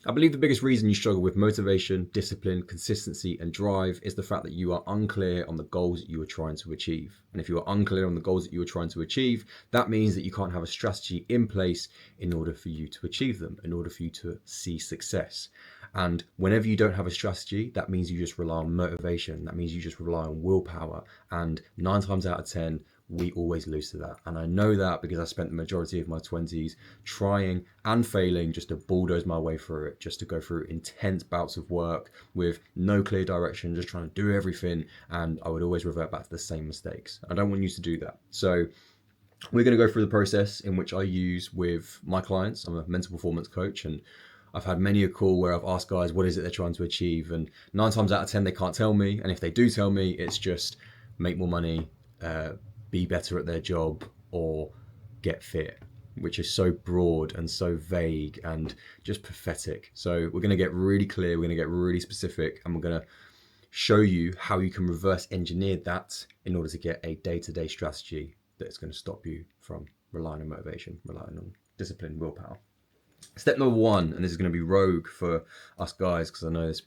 I believe the biggest reason you struggle with motivation, discipline, consistency, and drive is the fact that you are unclear on the goals that you are trying to achieve. And if you are unclear on the goals that you are trying to achieve, that means that you can't have a strategy in place in order for you to achieve them, in order for you to see success. And whenever you don't have a strategy, that means you just rely on motivation. That means you just rely on willpower. And 9 times out of 10, we always lose to that. And I know that because I spent the majority of my 20s trying and failing just to bulldoze my way through it, just to go through intense bouts of work with no clear direction, just trying to do everything. And I would always revert back to the same mistakes. I don't want you to do that. So we're going to go through the process in which I use with my clients. I'm a mental performance coach, and I've had many a call where I've asked guys what is it they're trying to achieve, and 9 times out of 10 they can't tell me. And if they do tell me, it's just make more money, be better at their job, or get fit, which is so broad and so vague and just pathetic. So we're going to get really clear, we're going to get really specific, and we're going to show you how you can reverse engineer that in order to get a day-to-day strategy that's going to stop you from relying on motivation, relying on discipline, willpower. Step number one, and this is going to be rogue for us guys because I know this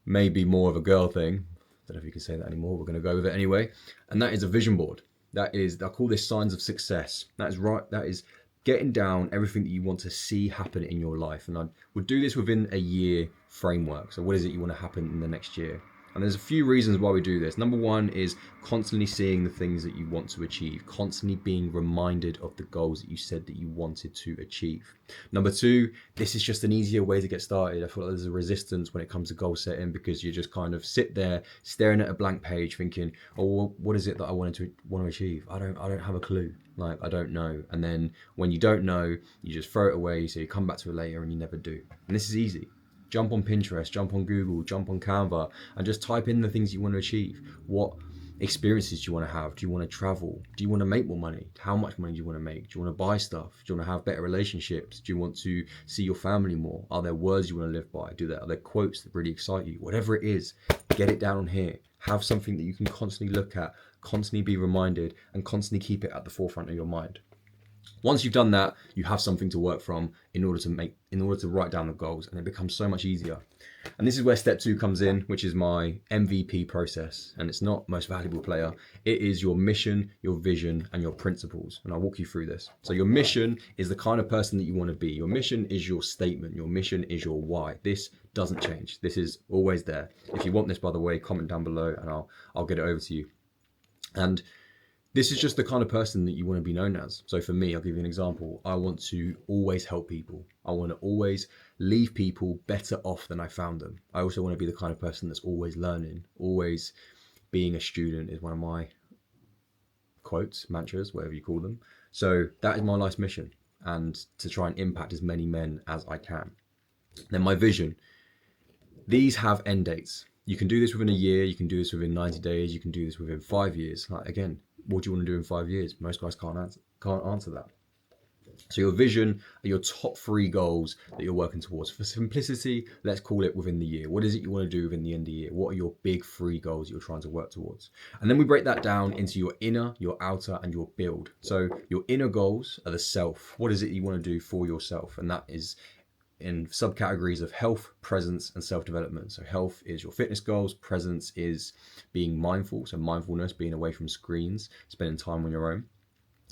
may be more of a girl thing. I don't know if you can say that anymore. We're going to go with it anyway. And that is a vision board. That is, I call this signs of success. That is right. That is getting down everything that you want to see happen in your life. And I would do this within a year framework. So what is it you want to happen in the next year? And there's a few reasons why we do this. Number one is constantly seeing the things that you want to achieve, constantly being reminded of the goals that you said that you wanted to achieve. Number two, this is just an easier way to get started. I feel like there's a resistance when it comes to goal setting because you just kind of sit there staring at a blank page thinking, oh, well, what is it that I want to achieve? I don't have a clue. Like, I don't know. And then when you don't know, you just throw it away. So you come back to it later and you never do. And this is easy. Jump on Pinterest, jump on Google, jump on Canva, and just type in the things you want to achieve. What experiences do you want to have? Do you want to travel? Do you want to make more money? How much money do you want to make? Do you want to buy stuff? Do you want to have better relationships? Do you want to see your family more? Are there words you want to live by? Are there quotes that really excite you? Whatever it is, get it down on here. Have something that you can constantly look at, constantly be reminded, and constantly keep it at the forefront of your mind. Once you've done that, you have something to work from in order to write down the goals, and it becomes so much easier. And this is where step two comes in, which is my MVP process. And it's not most valuable player. It is your mission, your vision, and your principles. And I'll walk you through this. So your mission is the kind of person that you want to be. Your mission is your statement. Your mission is your why. This doesn't change. This is always there. If you want this, by the way, comment down below and I'll get it over to you. And this is just the kind of person that you want to be known as. So for me, I'll give you an example. I want to always help people. I want to always leave people better off than I found them. I also want to be the kind of person that's always learning, always being a student is one of my quotes, mantras, whatever you call them. So that is my life's mission, and to try and impact as many men as I can. Then my vision. These have end dates. You can do this within a year. You can do this within 90 days. You can do this within 5 years. Like, again, what do you want to do in 5 years? Most guys can't answer that. So your vision are your top 3 goals that you're working towards. For simplicity, let's call it within the year. What is it you want to do within the end of the year? What are your big 3 goals you're trying to work towards? And then we break that down into your inner, your outer, and your build. So your inner goals are the self. What is it you want to do for yourself? And that is in subcategories of health, presence, and self-development. So health is your fitness goals, presence is being mindful, so mindfulness, being away from screens, spending time on your own,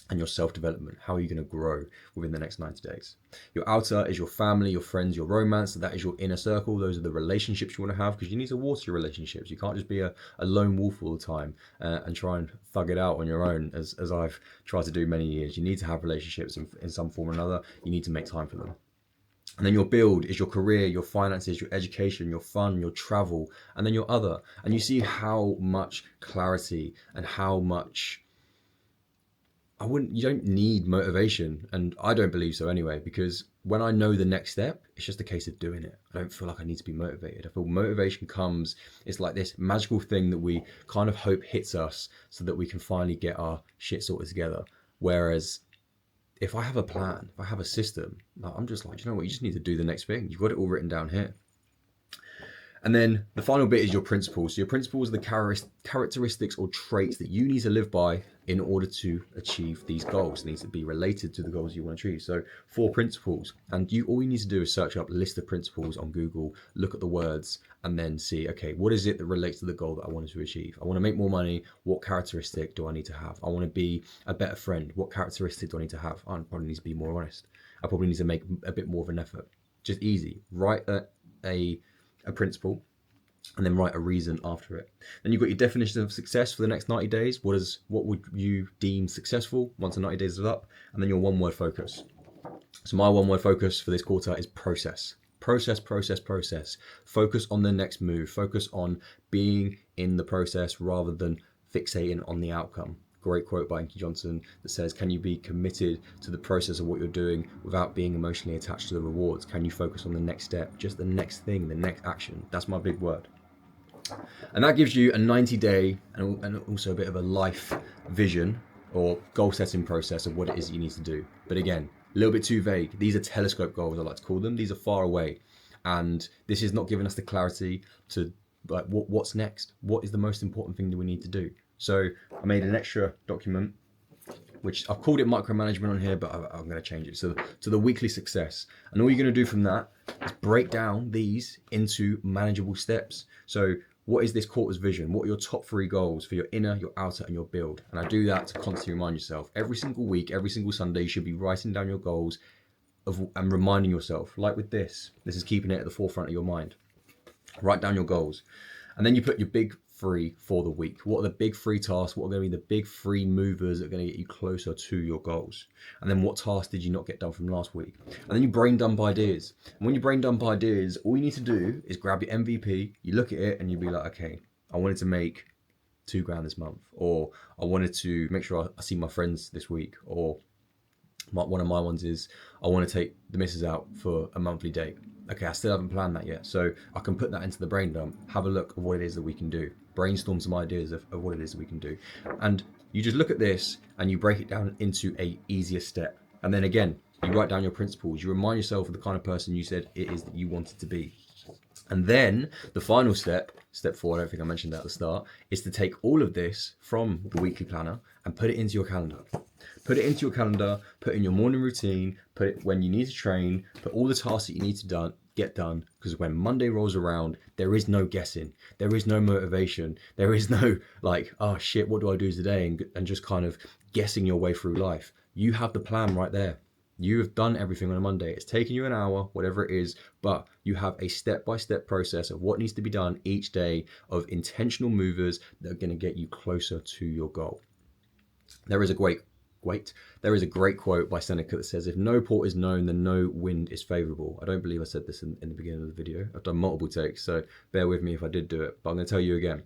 and your self-development. How are you going to grow within the next 90 days? Your outer is your family, your friends, your romance. So that is your inner circle. Those are the relationships you want to have, because you need to water your relationships. You can't just be a lone wolf all the time and try and thug it out on your own, as I've tried to do many years. You need to have relationships in some form or another. You need to make time for them. And then your build is your career, your finances, your education, your fun, your travel, and then your other. And you see how much clarity and how much you don't need motivation. And I don't believe so anyway, because when I know the next step, it's just a case of doing it. I don't feel like I need to be motivated. I feel motivation comes, it's like this magical thing that we kind of hope hits us so that we can finally get our shit sorted together. Whereas if I have a plan, if I have a system, I'm just like, you know what, you just need to do the next thing. You've got it all written down here. And then the final bit is your principles. So your principles are the characteristics or traits that you need to live by in order to achieve these goals. It needs to be related to the goals you want to achieve. So 4 principles. And all you need to do is search up a list of principles on Google, look at the words, and then see, okay, what is it that relates to the goal that I wanted to achieve? I want to make more money. What characteristic do I need to have? I want to be a better friend. What characteristic do I need to have? I probably need to be more honest. I probably need to make a bit more of an effort. Just easy. Write a principle and then write a reason after it. Then you've got your definition of success for the next 90 days. What would you deem successful once the 90 days is up? And then your 1-word focus. So my 1-word focus for this quarter is process. Process. Focus on the next move. Focus on being in the process rather than fixating on the outcome. Great quote by Inky Johnson that says, can you be committed to the process of what you're doing without being emotionally attached to the rewards? Can you focus on the next step, just the next thing, the next action? That's my big word. And that gives you a 90-day and also a bit of a life vision or goal setting process of what it is you need to do. But again, a little bit too vague. These are telescope goals, I like to call them. These are far away. And this is not giving us the clarity to like what's next. What is the most important thing that we need to do? So I made an extra document, which I've called it micromanagement on here, but I'm going to change it. So to the weekly success. And all you're going to do from that is break down these into manageable steps. So what is this quarter's vision? What are your top 3 goals for your inner, your outer, and your build? And I do that to constantly remind yourself. Every single week, every single Sunday, you should be writing down your goals and reminding yourself. Like with this is keeping it at the forefront of your mind. Write down your goals. And then you put your big 3 for the week. What are the big 3 tasks? What are going to be the big 3 movers that are going to get you closer to your goals? And then what tasks did you not get done from last week? And then you brain dump ideas. And when you brain dump ideas, all you need to do is grab your MVP, you look at it and you'll be like, okay, I wanted to make $2,000 this month, or I wanted to make sure I see my friends this week, or one of my ones is I want to take the missus out for a monthly date. Okay, I still haven't planned that yet. So I can put that into the brain dump, have a look at what it is that we can do, brainstorm some ideas of what it is that we can do. And you just look at this and you break it down into a easier step. And then again, you write down your principles. You remind yourself of the kind of person you said it is that you wanted to be. And then the final step 4, I don't think I mentioned that at the start, is to take all of this from the weekly planner and put it into your calendar. Put it into your calendar, put in your morning routine, put it when you need to train, put all the tasks that you need to get done, because when Monday rolls around, there is no guessing, there is no motivation, there is no like, oh shit, what do I do today? And just kind of guessing your way through life. You have the plan right there. You have done everything on a Monday. It's taken you an hour, whatever it is, but you have a step-by-step process of what needs to be done each day, of intentional movers that are going to get you closer to your goal. There is a great quote by Seneca that says, if no port is known, then no wind is favorable. I don't believe I said this in the beginning of the video. I've done multiple takes, so bear with me if I did do it, but I'm going to tell you again.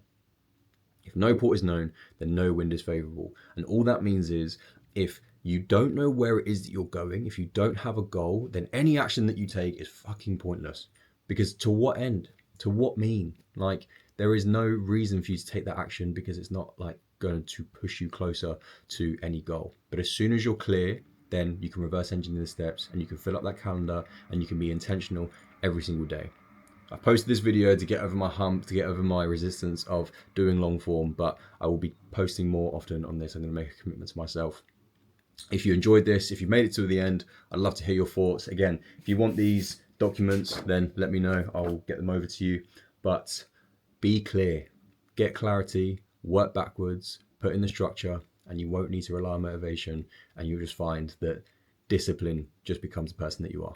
If no port is known, then no wind is favorable. And all that means is, if you don't know where it is that you're going, if you don't have a goal, then any action that you take is fucking pointless. Because to what end? To what mean? Like, there is no reason for you to take that action, because it's not like going to push you closer to any goal. But as soon as you're clear, then you can reverse engineer the steps and you can fill up that calendar and you can be intentional every single day. I posted this video to get over my hump, to get over my resistance of doing long form, but I will be posting more often on this. I'm going to make a commitment to myself. If you enjoyed this, if you made it to the end, I'd love to hear your thoughts. Again, if you want these documents, then let me know. I'll get them over to you. But be clear, get clarity, work backwards, put in the structure, and you won't need to rely on motivation, and you'll just find that discipline just becomes the person that you are.